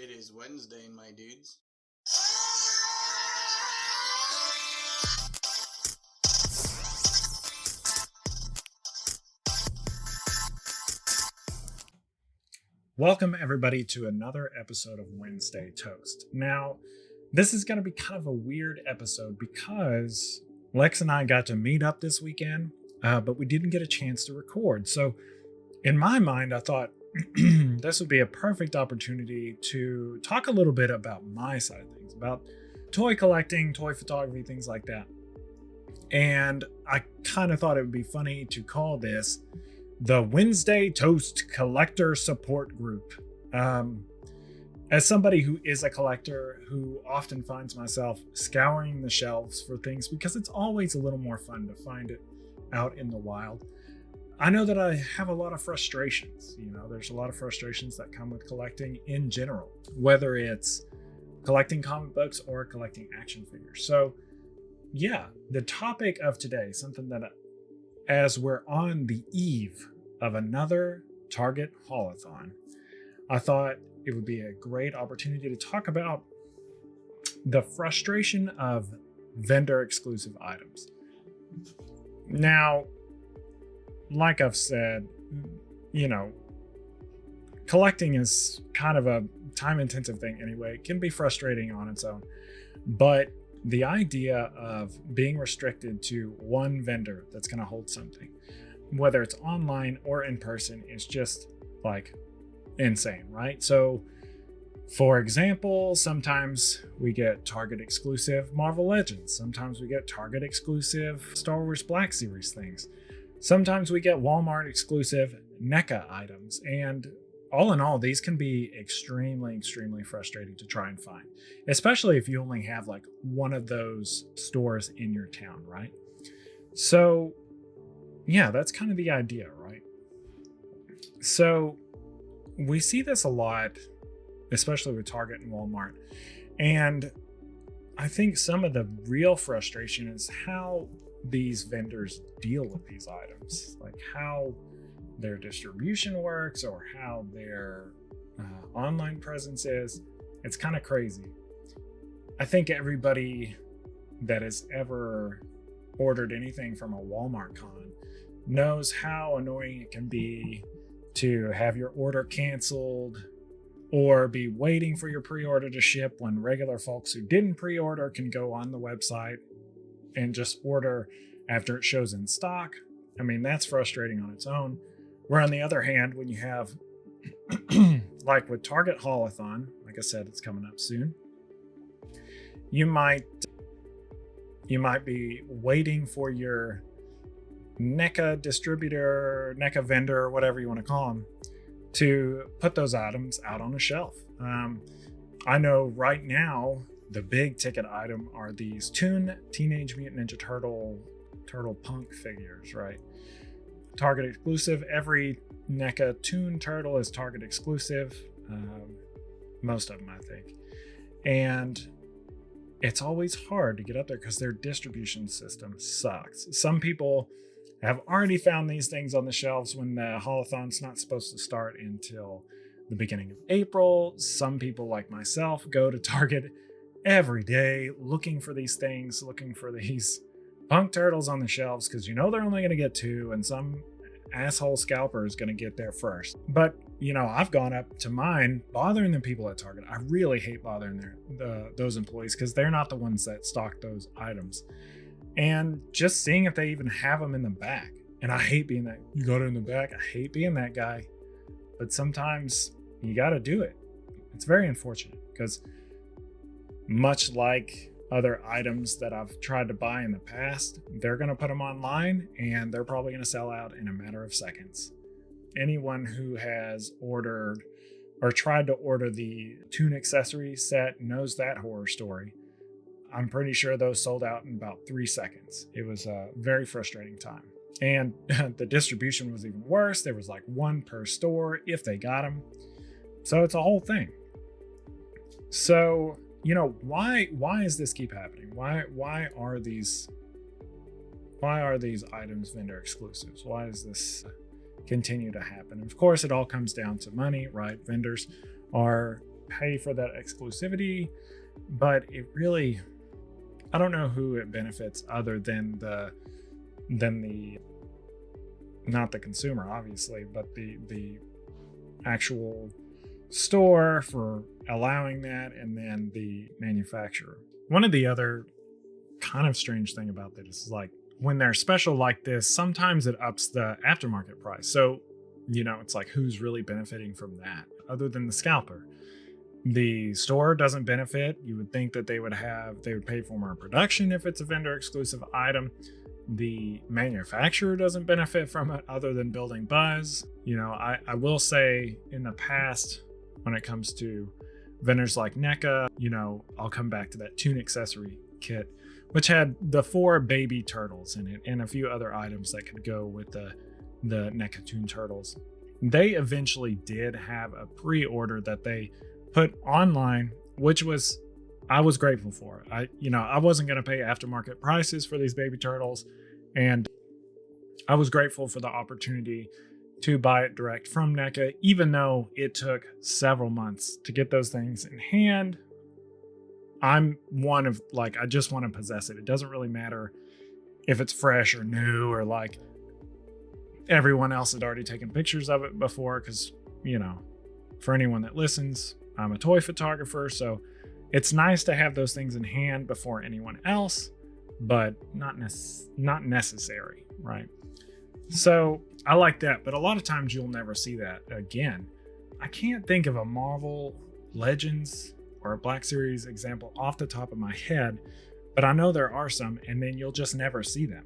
It is Wednesday, my dudes. Welcome, everybody, to another episode of Wednesday Toast. Now, this is going to be kind of a weird episode because Lex and I got to meet up this weekend, but we didn't get a chance to record. So, in my mind, I thought this would be a perfect opportunity to talk a little bit about my side of things, about toy collecting, toy photography, things like that. And I kind of thought it would be funny to call this the Wednesday Toast Collector Support Group. As somebody who is a collector who often finds myself scouring the shelves for things because it's always a little more fun to find it out in the wild, I know that I have a lot of frustrations. There's a lot of frustrations that come with collecting in general, whether it's collecting comic books or collecting action figures. So yeah, the topic of today, something that as we're on the eve of another Target Haulathon, I thought it would be a great opportunity to talk about the frustration of vendor exclusive items. Now, like I've said, collecting is kind of a time intensive thing anyway. It can be frustrating on its own, but the idea of being restricted to one vendor that's going to hold something, whether it's online or in person, is just like insane, right? So, for example, sometimes we get Target exclusive Marvel Legends. Sometimes we get Target exclusive Star Wars Black Series things. Sometimes we get Walmart exclusive NECA items. And all in all, these can be extremely frustrating to try and find, especially if you only have like one of those stores in your town, right? So yeah, that's kind of the idea, right? So we see this a lot, especially with Target and Walmart. And I think some of the real frustration is how these vendors deal with these items, like how their distribution works or how their online presence is. It's kind of crazy. I think everybody that has ever ordered anything from a Walmart con knows how annoying it can be to have your order canceled or be waiting for your pre-order to ship when regular folks who didn't pre-order can go on the website and just order after it shows in stock. I mean, that's frustrating on its own. Where on the other hand, when you have, like with Target Haulathon, like I said, it's coming up soon, you might be waiting for your NECA distributor, NECA vendor, whatever you want to call them, to put those items out on a shelf. I know right now, the big ticket item are these Toon Teenage Mutant Ninja Turtle Punk figures, right? Target exclusive. Every NECA Toon Turtle is Target exclusive. Most of them, I think. And it's always hard to get up there because their distribution system sucks. Some people have already found these things on the shelves when the Haulathon's not supposed to start until the beginning of April. Some people, like myself, go to Target every day looking for these things, looking for these punk turtles on the shelves because they're only going to get two and some asshole scalper is going to get there first. But I've gone up to mine bothering the people at Target. I really hate bothering those employees because they're not the ones that stock those items, and just seeing if they even have them in the back. And I hate being that you got it in the back. I hate being that guy, but sometimes you got to do it. It's very unfortunate because much like other items that I've tried to buy in the past, they're going to put them online and they're probably going to sell out in a matter of seconds. Anyone who has ordered or tried to order the Toon accessory set knows that horror story. I'm pretty sure those sold out in about 3 seconds. It was a very frustrating time. And the distribution was even worse. There was like one per store if they got them. So it's a whole thing. So why does this keep happening? Why are these items vendor exclusives? Why does this continue to happen? And of course, it all comes down to money, right? Vendors are pay for that exclusivity, but it really, I don't know who it benefits other than the not the consumer, obviously, but the actual store for allowing that, and then the manufacturer. One of the other kind of strange thing about this is like when they're special like this, sometimes it ups the aftermarket price. So, it's like, who's really benefiting from that other than the scalper? The store doesn't benefit. You would think that they would pay for more production if it's a vendor exclusive item. The manufacturer doesn't benefit from it other than building buzz. I will say in the past, when it comes to vendors like NECA, I'll come back to that tune accessory kit, which had the 4 baby turtles in it and a few other items that could go with the NECA tune turtles. They eventually did have a pre-order that they put online, which I was grateful for. I wasn't going to pay aftermarket prices for these baby turtles, and I was grateful for the opportunity to buy it direct from NECA, even though it took several months to get those things in hand. I'm one of I just want to possess it. It doesn't really matter if it's fresh or new, or like everyone else had already taken pictures of it before, because, for anyone that listens, I'm a toy photographer, so it's nice to have those things in hand before anyone else, but not necessary, right? So I like that, but a lot of times you'll never see that again. I can't think of a Marvel Legends or a Black Series example off the top of my head, but I know there are some, and then you'll just never see them,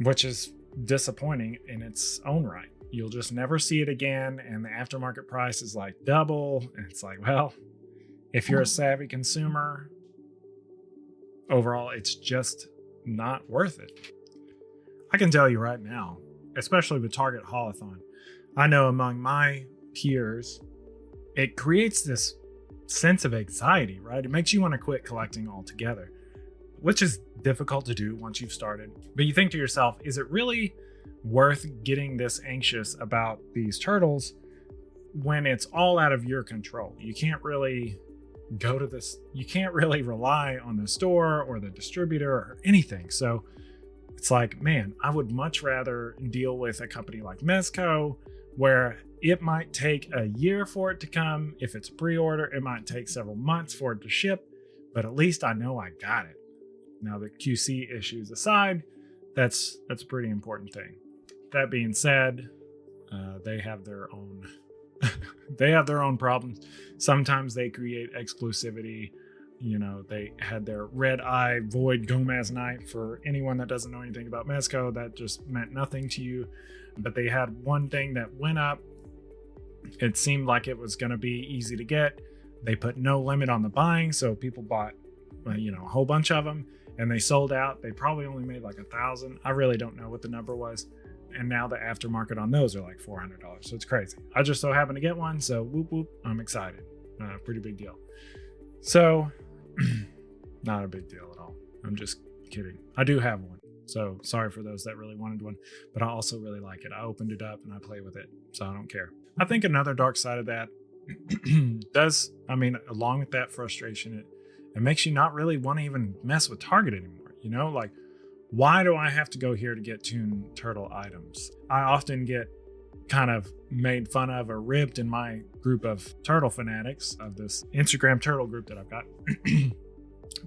which is disappointing in its own right. You'll just never see it again, and the aftermarket price is like double, and it's like, well, if you're a savvy consumer, overall, it's just not worth it. I can tell you right now, especially with Target Haulathon, I know among my peers, it creates this sense of anxiety, right? It makes you want to quit collecting altogether, which is difficult to do once you've started. But you think to yourself, is it really worth getting this anxious about these turtles when it's all out of your control? You can't really you can't really rely on the store or the distributor or anything. So it's like, man, I would much rather deal with a company like Mezco, where it might take a year for it to come. If it's a pre-order, it might take several months for it to ship, but at least I know I got it. Now, the QC issues aside, that's a pretty important thing. That being said, they have their own they have their own problems. Sometimes they create exclusivity. They had their Red Eye Void Gomez Knight. For anyone that doesn't know anything about Mezco, that just meant nothing to you. But they had one thing that went up. It seemed like it was going to be easy to get. They put no limit on the buying, so people bought, a whole bunch of them, and they sold out. They probably only made like 1,000. I really don't know what the number was. And now the aftermarket on those are like $400. So it's crazy. I just so happened to get one, so whoop whoop, I'm excited. Pretty big deal. So, not a big deal at all. I'm just kidding. I do have one. So sorry for those that really wanted one, but I also really like it. I opened it up and I play with it, so I don't care. I think another dark side of that along with that frustration, it makes you not really want to even mess with Target anymore. Like, why do I have to go here to get Toon Turtle items? I often get kind of made fun of or ribbed in my group of turtle fanatics of this Instagram turtle group that I've got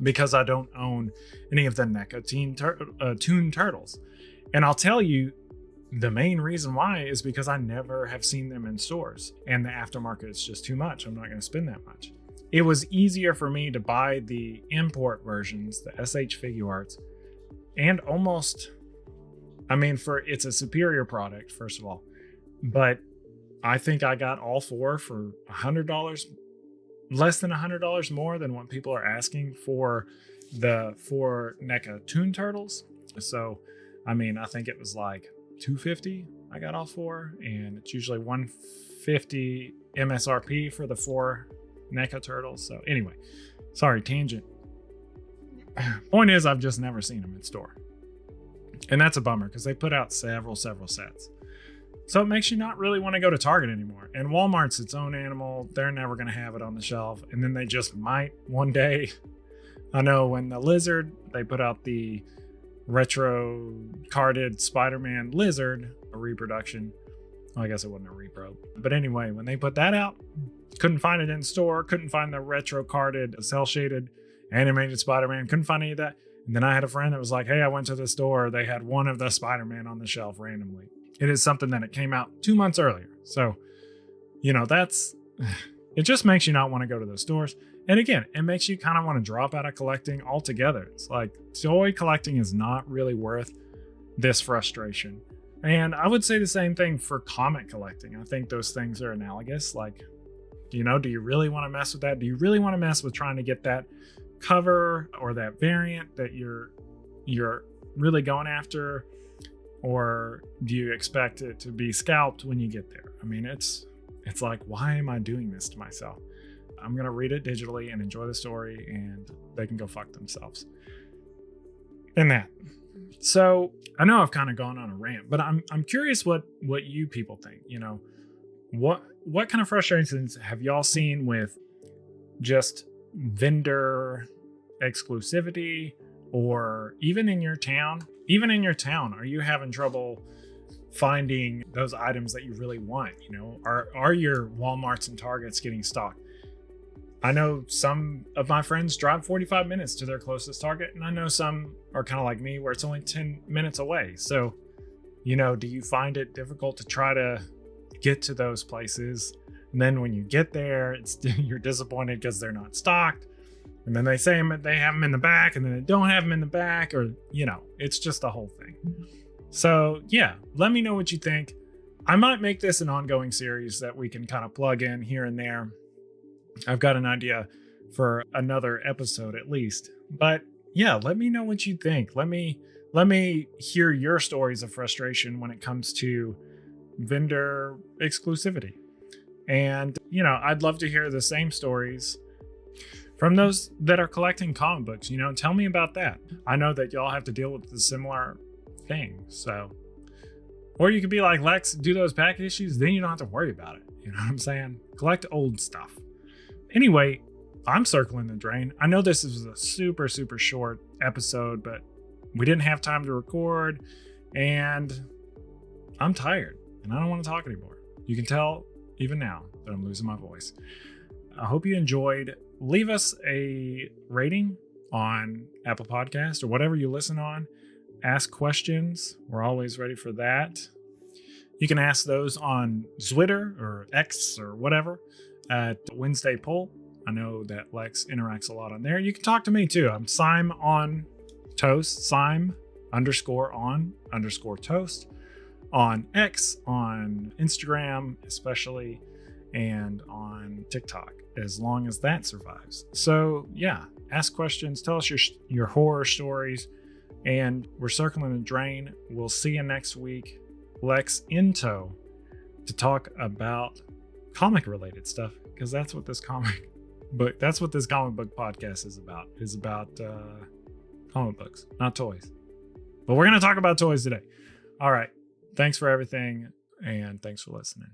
because I don't own any of the NECA Toon Turtles. And I'll tell you, the main reason why is because I never have seen them in stores, and the aftermarket is just too much. I'm not going to spend that much. It was easier for me to buy the import versions, the SH Figuarts, and it's a superior product, first of all, but I think I got all 4 for $100, less than $100 more than what people are asking for the 4 NECA Toon Turtles. So, I think it was like $250 I got all 4, and it's usually $150 MSRP for the 4 NECA turtles. So anyway, sorry, tangent. Point is, I've just never seen them in store, and that's a bummer because they put out several sets. So it makes you not really want to go to Target anymore. And Walmart's its own animal. They're never going to have it on the shelf. And then they just might one day. I know when the Lizard, they put out the retro carded Spider-Man Lizard, a reproduction. Well, I guess it wasn't a repro. But anyway, when they put that out, couldn't find it in store, couldn't find the retro carded, cell shaded animated Spider-Man, couldn't find any of that. And then I had a friend that was like, hey, I went to the store. They had one of the Spider-Man on the shelf randomly. It is something that it came out 2 months earlier. So, it just makes you not want to go to those stores. And again, it makes you kind of want to drop out of collecting altogether. It's like toy collecting is not really worth this frustration. And I would say the same thing for comic collecting. I think those things are analogous. Like, do you really want to mess with that? Do you really want to mess with trying to get that cover or that variant that you're really going after? Or do you expect it to be scalped when you get there? I mean, it's like, why am I doing this to myself? I'm going to read it digitally and enjoy the story, and they can go fuck themselves. And that. So I know I've kind of gone on a rant, but I'm curious what you people think. What kind of frustrations have y'all seen with just vendor exclusivity, or even in your town? Even in your town, are you having trouble finding those items that you really want? Are your Walmarts and Targets getting stocked? I know some of my friends drive 45 minutes to their closest Target, and I know some are kind of like me where it's only 10 minutes away. So, do you find it difficult to try to get to those places? And then when you get there, you're disappointed because they're not stocked. And then they say they have them in the back, and then they don't have them in the back, or, it's just a whole thing. So yeah, let me know what you think. I might make this an ongoing series that we can kind of plug in here and there. I've got an idea for another episode at least. But yeah, let me know what you think. Let me hear your stories of frustration when it comes to vendor exclusivity. And, I'd love to hear the same stories from those that are collecting comic books. Tell me about that. I know that y'all have to deal with the similar thing. So, or you could be like Lex, do those pack issues, then you don't have to worry about it. You know what I'm saying? Collect old stuff. Anyway, I'm circling the drain. I know this is a super, super short episode, but we didn't have time to record, and I'm tired, and I don't want to talk anymore. You can tell even now that I'm losing my voice. I hope you enjoyed. Leave us a rating on Apple Podcast or whatever you listen on. Ask questions. We're always ready for that. You can ask those on Twitter or X or whatever at Wednesday Poll. I know that Lex interacts a lot on there. You can talk to me too. I'm Sime on Toast, Sime_on_toast on X, on Instagram especially, and on TikTok, as long as that survives. So yeah, ask questions, tell us your horror stories, and we're circling the drain. We'll see you next week. Lex in tow to talk about comic related stuff, because that's what this comic book podcast is about comic books, not toys. But we're going to talk about toys today. All right. Thanks for everything, and thanks for listening.